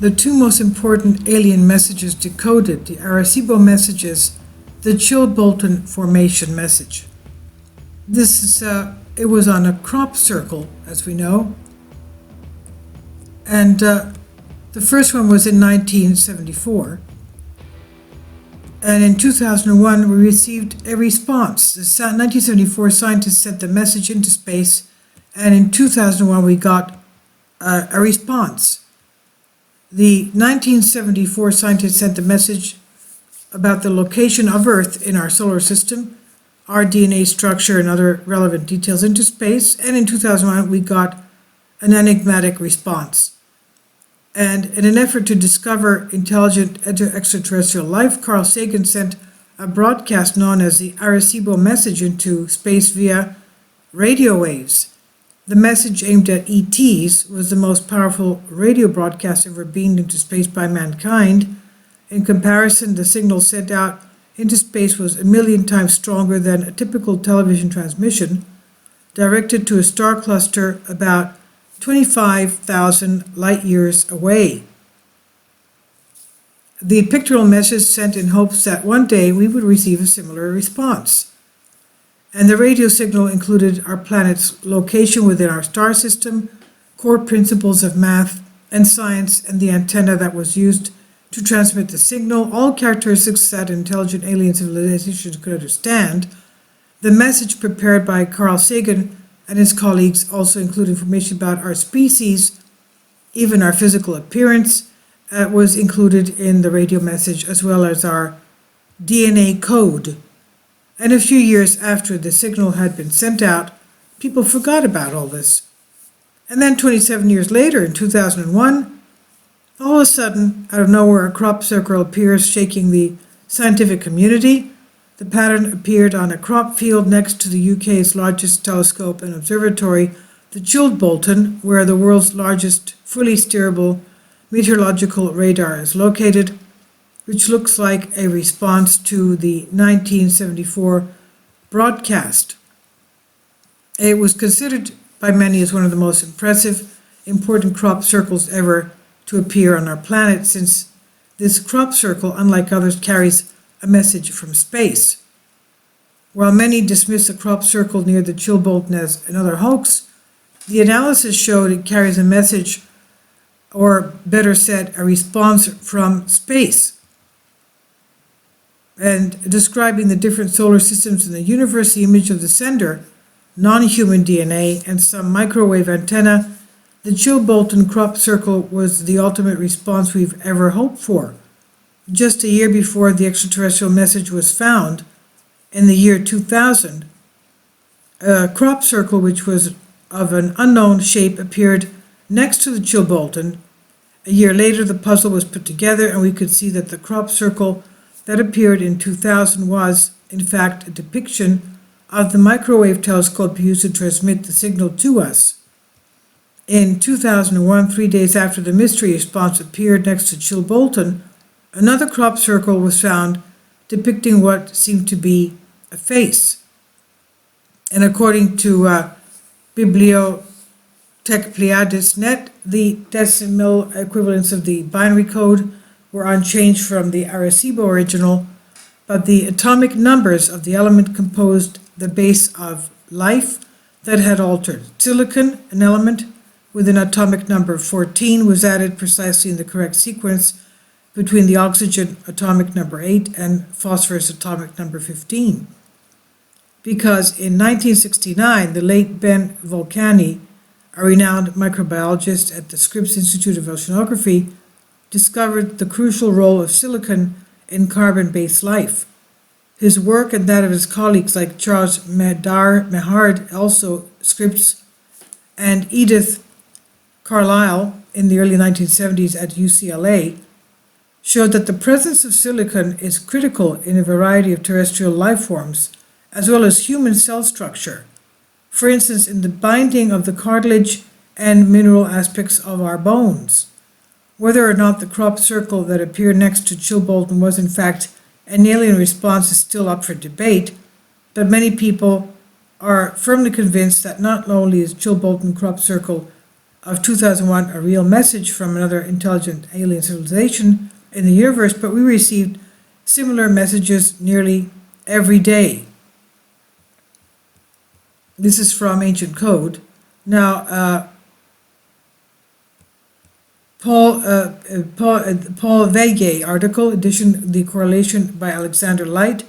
the two most important alien messages decoded, the Arecibo messages, the Chilbolton formation message. It was on a crop circle, as we know, and the first one was in 1974. And in 2001, we received a response. The 1974 scientists sent the message into space, and in 2001, we got a response. The 1974 scientists sent a message about the location of Earth in our solar system, our DNA structure, and other relevant details into space, and in 2001, we got an enigmatic response. And in an effort to discover intelligent extraterrestrial life, Carl Sagan sent a broadcast known as the Arecibo message into space via radio waves. The message aimed at ETs was the most powerful radio broadcast ever beamed into space by mankind. In comparison, the signal sent out into space was 1,000,000 times stronger than a typical television transmission, directed to a star cluster about 25,000 light years away. The pictorial message sent in hopes that one day we would receive a similar response. And the radio signal included our planet's location within our star system, core principles of math and science, and the antenna that was used to transmit the signal, all characteristics that intelligent alien civilizations could understand. The message prepared by Carl Sagan and his colleagues also include information about our species, even our physical appearance was included in the radio message, as well as our DNA code. And a few years after the signal had been sent out, people forgot about all this. And then 27 years later, in 2001, all of a sudden, out of nowhere, a crop circle appears, shaking the scientific community. The pattern appeared on a crop field next to the UK's largest telescope and observatory, the Chilbolton, where the world's largest fully steerable meteorological radar is located, which looks like a response to the 1974 broadcast. It was considered by many as one of the most impressive, important crop circles ever to appear on our planet, since this crop circle, unlike others, carries a message from space. While many dismiss the crop circle near the Chilbolton as another hoax, the analysis showed it carries a message, or better said, a response from space. And describing the different solar systems in the universe, the image of the sender, non-human DNA, and some microwave antenna, the Chilbolton crop circle was the ultimate response we've ever hoped for. Just a year before the extraterrestrial message was found, in the year 2000, a crop circle which was of an unknown shape appeared next to the Chilbolton. A year later, the puzzle was put together, and we could see that the crop circle that appeared in 2000 was, in fact, a depiction of the microwave telescope used to transmit the signal to us. In 2001, 3 days after the mystery response appeared next to Chilbolton, another crop circle was found depicting what seemed to be a face. And according to Bibliotech-Pleiades.net, the decimal equivalents of the binary code were unchanged from the Arecibo original, but the atomic numbers of the element composed the base of life that had altered. Silicon, an element with an atomic number 14, was added precisely in the correct sequence between the oxygen atomic number 8 and phosphorus atomic number 15. Because in 1969, the late Ben Volcani, a renowned microbiologist at the Scripps Institute of Oceanography, discovered the crucial role of silicon in carbon-based life. His work and that of his colleagues like Charles Mehard, also Scripps, and Edith Carlisle in the early 1970s at UCLA, showed that the presence of silicon is critical in a variety of terrestrial life forms, as well as human cell structure. For instance, in the binding of the cartilage and mineral aspects of our bones. Whether or not the crop circle that appeared next to Chilbolton was in fact an alien response is still up for debate, but many people are firmly convinced that not only is Chilbolton crop circle of 2001, a real message from another intelligent alien civilization in the universe, but we received similar messages nearly every day. This is from Ancient Code. Now, Paul Vege article, edition, The Correlation by Alexander Light.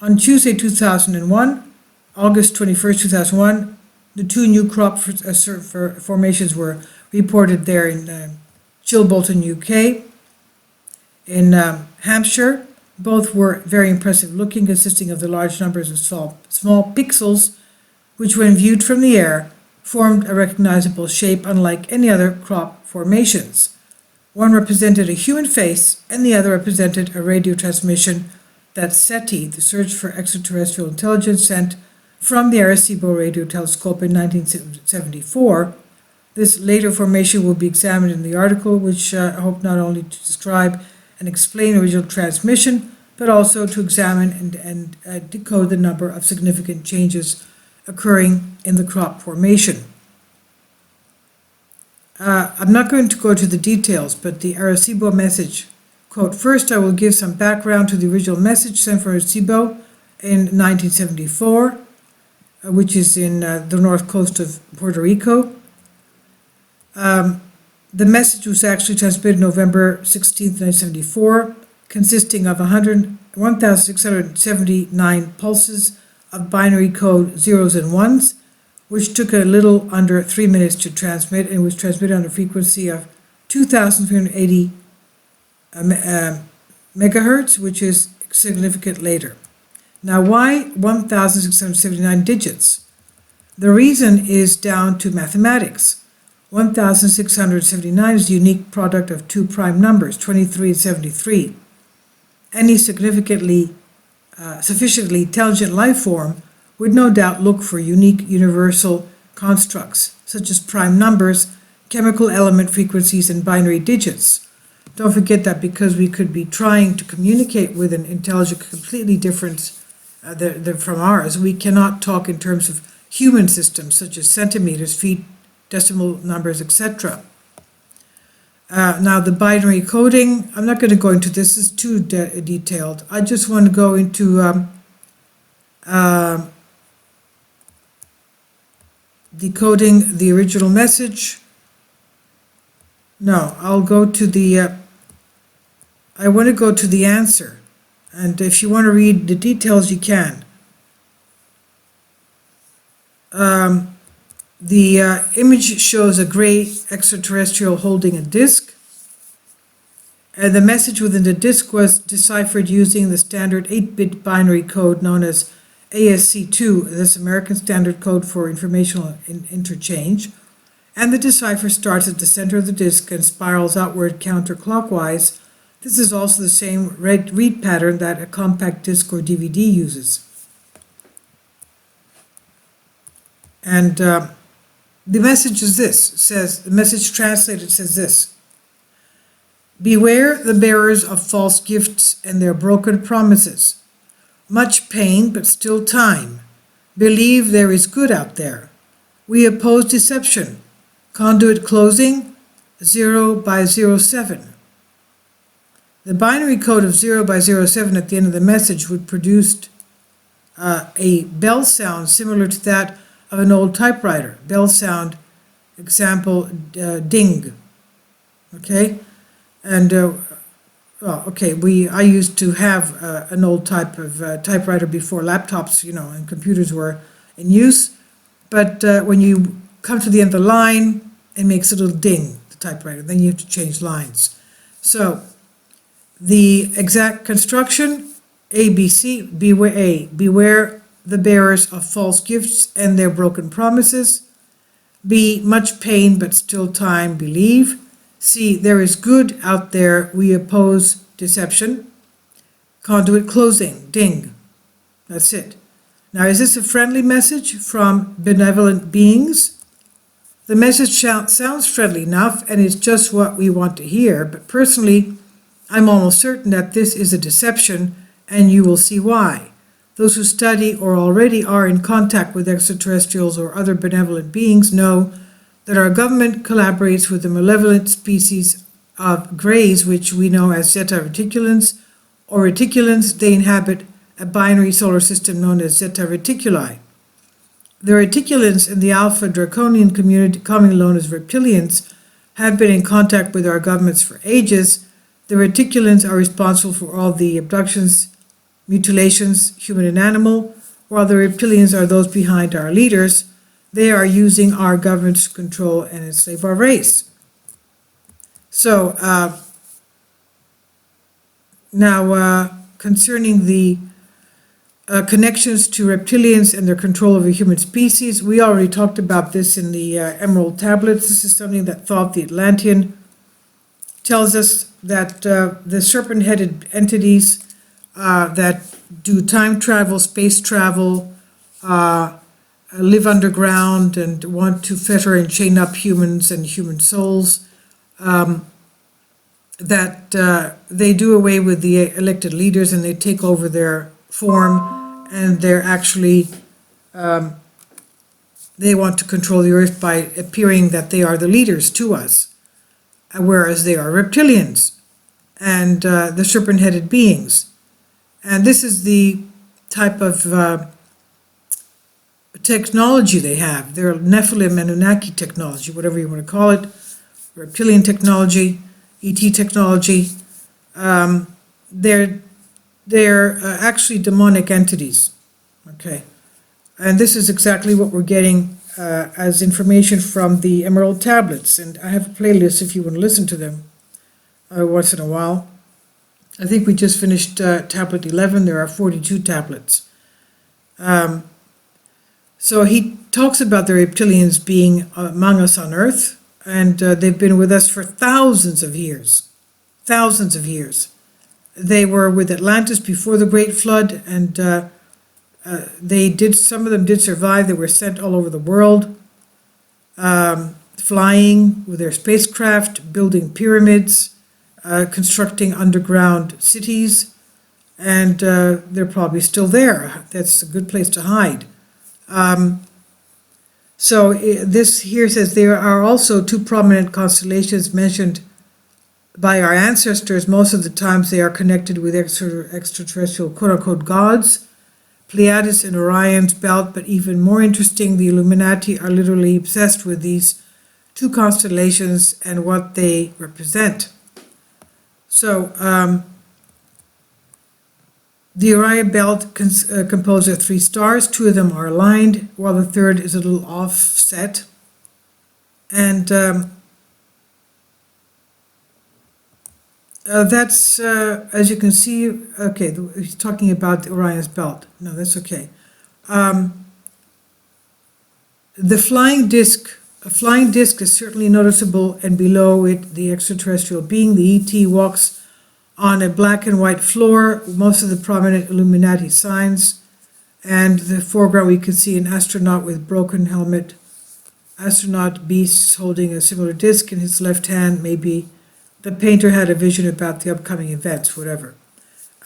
On Tuesday 2001, August 21st, 2001, the two new crop formations were reported there in Chilbolton, UK. In Hampshire, both were very impressive looking, consisting of the large numbers of small pixels, which when viewed from the air, formed a recognizable shape unlike any other crop formations. One represented a human face, and the other represented a radio transmission that SETI, the Search for Extraterrestrial Intelligence, sent from the Arecibo radio telescope in 1974. This later formation will be examined in the article, which I hope not only to describe and explain original transmission, but also to examine and decode the number of significant changes occurring in the crop formation. I'm not going to go to the details, but the Arecibo message, quote, first I will give some background to the original message sent from Arecibo in 1974, which is in the north coast of Puerto Rico. The message was actually transmitted November 16th, 1974, consisting of 1,679 pulses of binary code zeros and ones, which took a little under 3 minutes to transmit and was transmitted on a frequency of 2,380 megahertz, which is significant later. Now, why 1,679 digits? The reason is down to mathematics. 1,679 is the unique product of two prime numbers, 23 and 73. Any sufficiently intelligent life form would no doubt look for unique universal constructs, such as prime numbers, chemical element frequencies, and binary digits. Don't forget that because we could be trying to communicate with an intelligence completely different from ours, we cannot talk in terms of human systems, such as centimeters, feet, decimal numbers, etc. Now, the binary coding, I'm not going to go into this, it's too detailed. I just want to go into decoding the original message. No, I'll go to the, I want to go to the answer. And if you want to read the details, you can. The image shows a gray extraterrestrial holding a disk, and the message within the disk was deciphered using the standard 8-bit binary code known as ASC2, this American Standard Code for Informational Interchange, and the decipher starts at the center of the disk and spirals outward counterclockwise. This is also the same read pattern that a compact disc or DVD uses. And the message is this, the message translated says this: beware the bearers of false gifts and their broken promises. Much pain, but still time. Believe there is good out there. We oppose deception. Conduit closing, 0 by 07. The binary code of 0 by 07 at the end of the message would produce a bell sound similar to that of an old typewriter. Bell sound, example, ding. Okay? And, I used to have an old type of typewriter before laptops, and computers were in use. But when you come to the end of the line, it makes a little ding, the typewriter. Then you have to change lines. So, the exact construction, ABC, beware the bearers of false gifts and their broken promises. B, much pain but still time, believe. C, there is good out there, we oppose deception. Conduit closing, ding. That's it. Now, is this a friendly message from benevolent beings? The message sounds friendly enough, and it's just what we want to hear, but personally, I'm almost certain that this is a deception, and you will see why. Those who study or already are in contact with extraterrestrials or other benevolent beings know that our government collaborates with the malevolent species of greys, which we know as Zeta Reticulans or Reticulans. They inhabit a binary solar system known as Zeta Reticuli. The Reticulans in the Alpha Draconian community, commonly known as reptilians, have been in contact with our governments for ages. The Reticulans are responsible for all the abductions, mutilations, human and animal, while the reptilians are those behind our leaders. They are using our government to control and enslave our race. So, now concerning the connections to reptilians and their control over human species, we already talked about this in the Emerald Tablets. This is something that Thoth the Atlantean tells us, that the serpent-headed entities that do time travel, space travel, live underground and want to fetter and chain up humans and human souls, that they do away with the elected leaders and they take over their form, and they're actually, they want to control the earth by appearing that they are the leaders to us, whereas they are reptilians and the serpent-headed beings. And this is the type of technology they have. They're Nephilim Anunnaki technology, whatever you want to call it, reptilian technology, ET technology. They're actually demonic entities, okay? And this is exactly what we're getting as information from the Emerald Tablets. And I have a playlist if you want to listen to them once in a while. I think we just finished tablet 11. There are 42 tablets. So he talks about the reptilians being among us on Earth, and they've been with us for thousands of years. Thousands of years. They were with Atlantis before the Great Flood, and some of them did survive. They were sent all over the world, flying with their spacecraft, building pyramids, constructing underground cities, and they're probably still there. That's a good place to hide. So this here says there are also two prominent constellations mentioned by our ancestors. Most of the times they are connected with extraterrestrial quote-unquote gods, Pleiades and Orion's belt, but even more interesting, the Illuminati are literally obsessed with these two constellations and what they represent. So, the Orion belt composed of 3 stars. 2 of them are aligned, while the third is a little offset. And that's, as you can see, okay, he's talking about Orion's belt. No, that's okay. The flying disc, a flying disc is certainly noticeable, and below it, the extraterrestrial being, the ET, walks on a black and white floor, most of the prominent Illuminati signs, and the foreground we can see an astronaut with broken helmet, astronaut beasts holding a similar disc in his left hand. Maybe the painter had a vision about the upcoming events, whatever.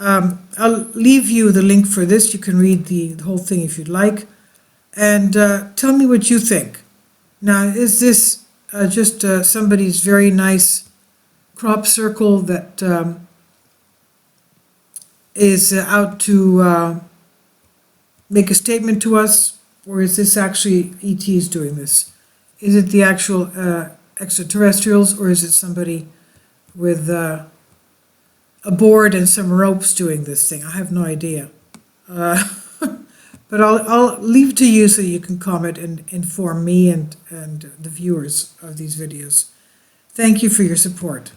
I'll leave you the link for this. You can read the whole thing if you'd like, and tell me what you think. Now, is this just somebody's very nice crop circle that is out to make a statement to us, or is this actually ETs doing this? Is it the actual extraterrestrials, or is it somebody with a board and some ropes doing this thing? I have no idea. But I'll leave it to you so you can comment and inform me and the viewers of these videos. Thank you for your support.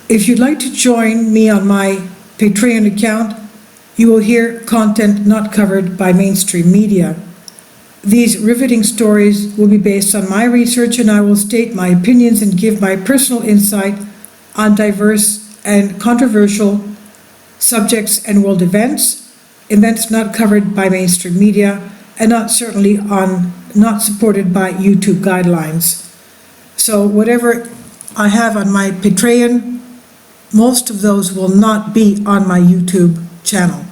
If you'd like to join me on my Patreon account, you will hear content not covered by mainstream media. These riveting stories will be based on my research, and I will state my opinions and give my personal insight on diverse and controversial subjects and world events not covered by mainstream media, and not certainly on not supported by YouTube guidelines. So whatever I have on my Patreon, most of those will not be on my YouTube channel.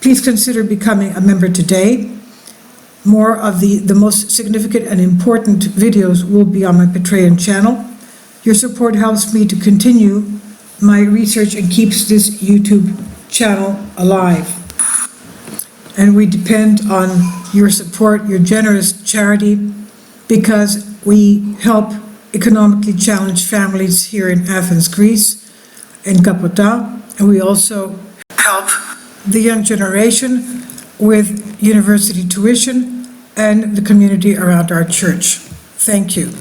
Please consider becoming a member today. More of the most significant and important videos will be on my Patreon channel. Your support helps me to continue my research and keeps this YouTube channel alive. And we depend on your support, your generous charity, because we help economically challenged families here in Athens, Greece, in Kapota, and we also help the young generation with university tuition and the community around our church. Thank you.